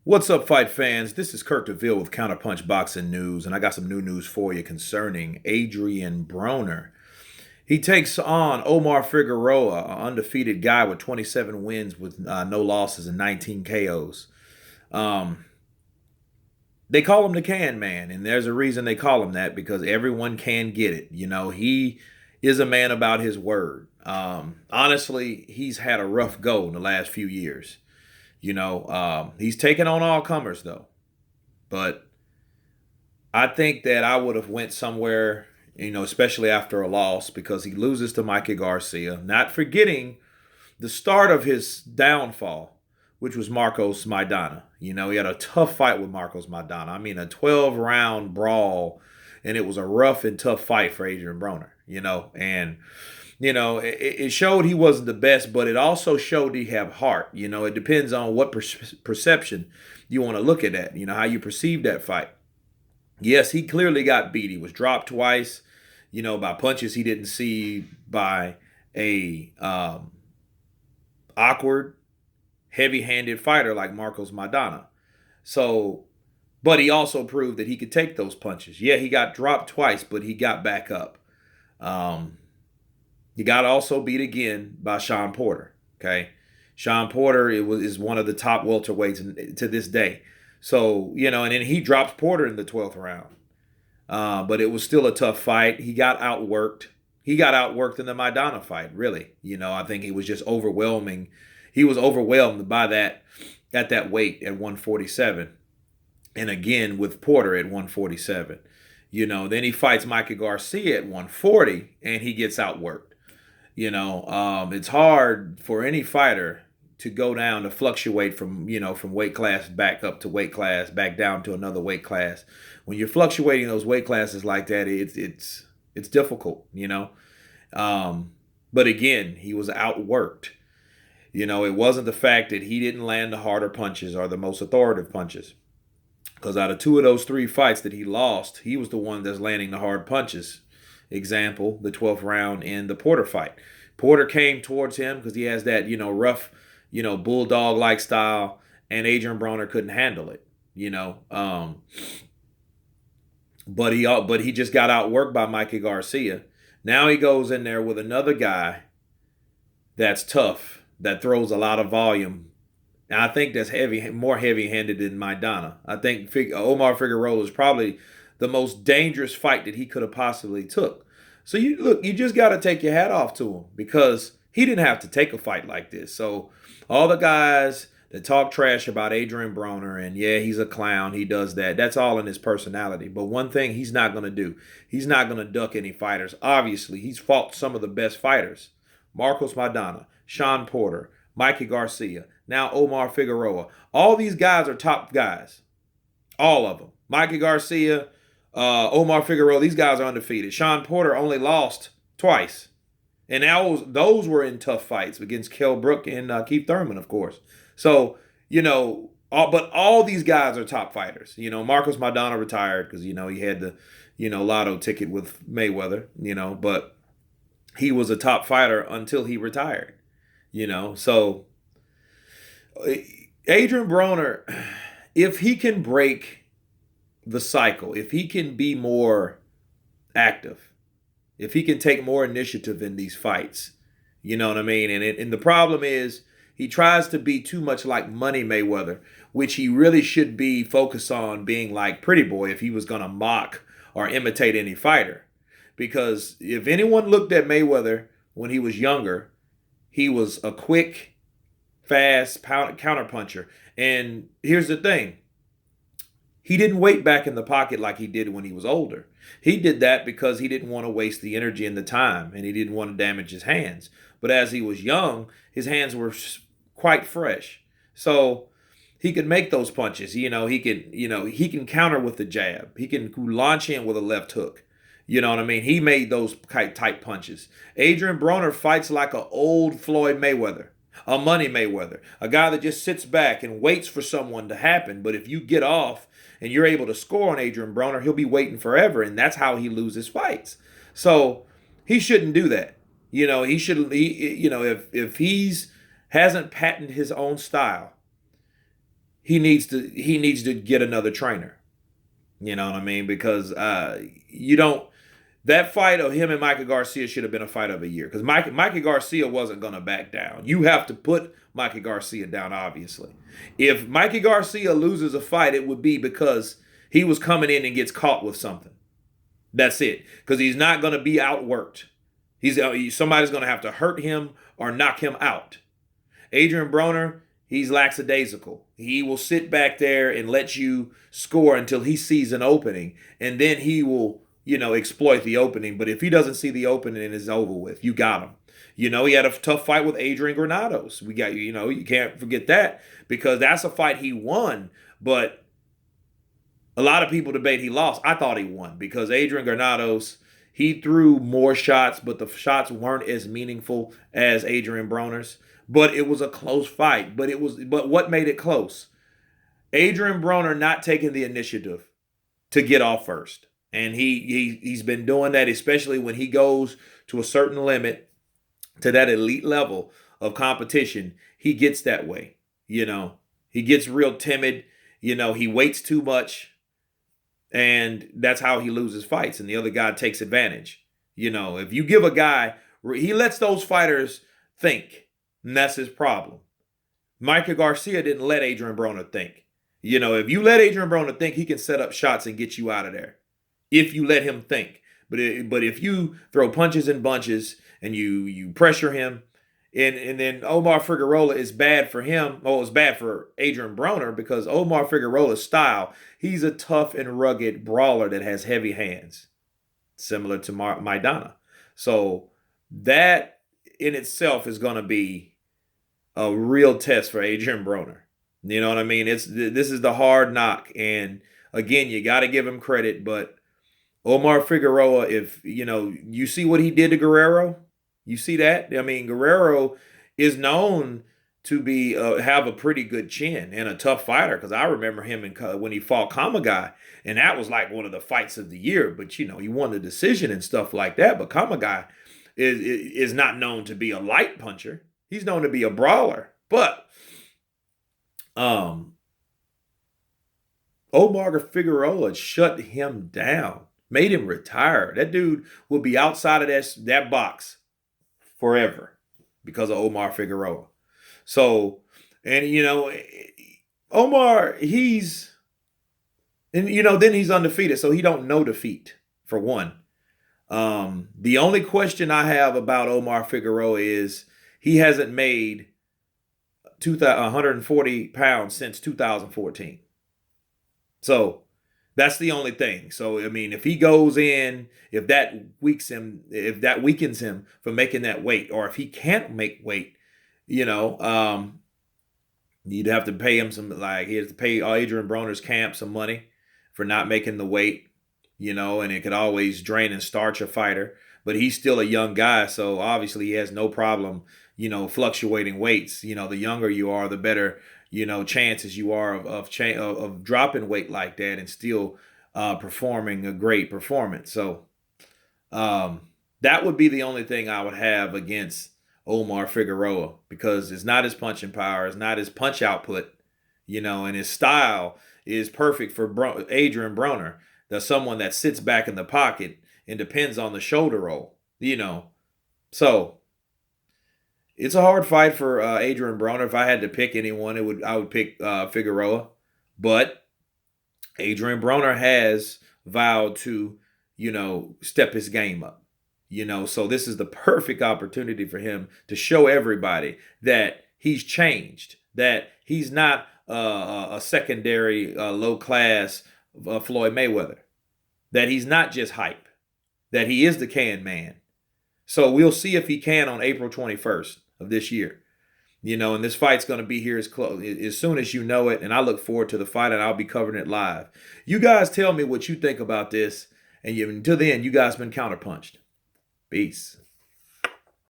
What's up, fight fans? This is Kirk DeVille with Counterpunch Boxing News, and I got some new news for you concerning Adrian Broner. He takes on Omar Figoroa, an undefeated guy with 27 wins with no losses and 19 KOs. Um, they call him the Can Man, and there's a reason they call him that because everyone can get it. He is a man about his word. Honestly, he's had a rough go in the last few years. He's taken on all comers though, but I think that I would have went somewhere, especially after a loss because he loses to Mikey Garcia. Not forgetting the start of his downfall, which was Marcos Maidana. He had a tough fight with Marcos Maidana. I mean, a 12-round brawl, and it was a rough and tough fight for Adrian Broner. It showed he wasn't the best, but it also showed he have heart. It depends on what perception you want to look at that. How you perceive that fight. Yes, he clearly got beat. He was dropped twice, by punches he didn't see, by a awkward, heavy-handed fighter like Marcos Maidana. So, but he also proved that he could take those punches. Yeah, he got dropped twice, but he got back up. He got also beat again by Sean Porter. Okay, Sean Porter is one of the top welterweights to this day. So and then he drops Porter in the 12th round. But it was still a tough fight. He got outworked. He got outworked in the Maidana fight. Really, I think it was just overwhelming. He was overwhelmed by that at that weight at 147, and again with Porter at 147. Then he fights Mikey Garcia at 140, and he gets outworked. It's hard for any fighter to go down to fluctuate from weight class back up to weight class, back down to another weight class. When you're fluctuating those weight classes like that, it's difficult, But again, he was outworked. It wasn't the fact that he didn't land the harder punches or the most authoritative punches. Because out of two of those three fights that he lost, he was the one that's landing the hard punches. Example, the 12th round in the Porter fight. Porter came towards him because he has that, rough, bulldog-like style, and Adrian Broner couldn't handle it, But he just got outworked by Mikey Garcia. Now he goes in there with another guy that's tough, that throws a lot of volume. And I think that's more heavy-handed than Maidana. I think Omar Figueroa is probably the most dangerous fight that he could have possibly took. So you just got to take your hat off to him because he didn't have to take a fight like this. So all the guys that talk trash about Adrian Broner and yeah, he's a clown, he does that. That's all in his personality. But one thing he's not going to do, he's not going to duck any fighters. Obviously, he's fought some of the best fighters. Marcos Maidana, Sean Porter, Mikey Garcia, now Omar Figueroa. All these guys are top guys. All of them. Mikey Garcia, Omar Figueroa, these guys are undefeated. Sean Porter only lost twice. And those were in tough fights against Kell Brook and Keith Thurman, of course. So, but all these guys are top fighters. Marcos Maidana retired because, he had the, lotto ticket with Mayweather, but he was a top fighter until he retired, So Adrian Broner, if he can break the cycle, if he can be more active, if he can take more initiative in these fights, you know what I mean? And the problem is he tries to be too much like Money Mayweather, which he really should be focused on being like Pretty Boy if he was going to mock or imitate any fighter. Because if anyone looked at Mayweather when he was younger, he was a quick, fast counterpuncher. And here's the thing. He didn't wait back in the pocket like he did when he was older. He did that because he didn't want to waste the energy and the time, and he didn't want to damage his hands. But as he was young, his hands were quite fresh. So he could make those punches. He can counter with the jab. He can launch in with a left hook. You know what I mean? He made those type punches. Adrian Broner fights like an old Floyd Mayweather, a Money Mayweather, a guy that just sits back and waits for someone to happen. But if you get off and you're able to score on Adrian Broner, he'll be waiting forever, and that's how he loses fights. So he shouldn't do that. He should. If he's hasn't patented his own style, he needs to get another trainer. You know what I mean? Because you don't that fight of him and Mikey Garcia should have been a fight of a year because Mikey Garcia wasn't going to back down. You have to put Mikey Garcia down, obviously. If Mikey Garcia loses a fight, it would be because he was coming in and gets caught with something. That's it. Because he's not going to be outworked. Somebody's going to have to hurt him or knock him out. Adrian Broner, he's lackadaisical. He will sit back there and let you score until he sees an opening, and then he will, exploit the opening. But if he doesn't see the opening and it's over with, you got him. He had a tough fight with Adrian Granados. You can't forget that because that's a fight he won, but a lot of people debate he lost. I thought he won because Adrian Granados, he threw more shots, but the shots weren't as meaningful as Adrian Broner's. But it was a close fight. But what made it close? Adrian Broner not taking the initiative to get off first. And he's been doing that, especially when he goes to a certain limit, to that elite level of competition. He gets that way. He gets real timid. He waits too much. And that's how he loses fights. And the other guy takes advantage. If you give a guy, he lets those fighters think. And that's his problem. Mikey Garcia didn't let Adrian Broner think. If you let Adrian Broner think, he can set up shots and get you out of there. If you let him think. But if you throw punches and bunches and you pressure him, and then Omar Figueroa is bad for him. Oh, it's bad for Adrian Broner because Omar Figueroa's style, he's a tough and rugged brawler that has heavy hands, similar to Maidana. So that in itself is going to be a real test for Adrian Broner. You know what I mean? This is the hard knock. And again, you got to give him credit. But Omar Figueroa, if, you see what he did to Guerrero, you see that? I mean, Guerrero is known to be have a pretty good chin and a tough fighter because I remember him when he fought Kamagai, and that was like one of the fights of the year. But, he won the decision and stuff like that. But Kamagai is not known to be a light puncher. He's known to be a brawler. But Omar Figueroa shut him down, made him retire. That dude will be outside of that box forever because of Omar Figueroa. So, and Omar, then he's undefeated, so he don't know defeat, for one. The only question I have about Omar Figueroa is he hasn't made 140 pounds since 2014. So that's the only thing. So, I mean, if he goes in, if that weakens him from making that weight, or if he can't make weight, you'd have to pay him he has to pay Adrian Broner's camp some money for not making the weight, and it could always drain and starch a fighter. But he's still a young guy, so obviously he has no problem, fluctuating weights. The younger you are, the better, chances you are of dropping weight like that and still performing a great performance. So that would be the only thing I would have against Omar Figueroa, because it's not his punching power, it's not his punch output, and his style is perfect for Adrian Broner. There's someone that sits back in the pocket and depends on the shoulder roll, So it's a hard fight for Adrian Broner. If I had to pick anyone, I would pick Figueroa. But Adrian Broner has vowed to, step his game up. So this is the perfect opportunity for him to show everybody that he's changed, that he's not a secondary low class Floyd Mayweather, that he's not just hype, that he is the can man. So we'll see if he can on April 21st of this year. And this fight's going to be here as soon as you know it. And I look forward to the fight, and I'll be covering it live. You guys tell me what you think about this. And until then, you guys been counterpunched. Peace.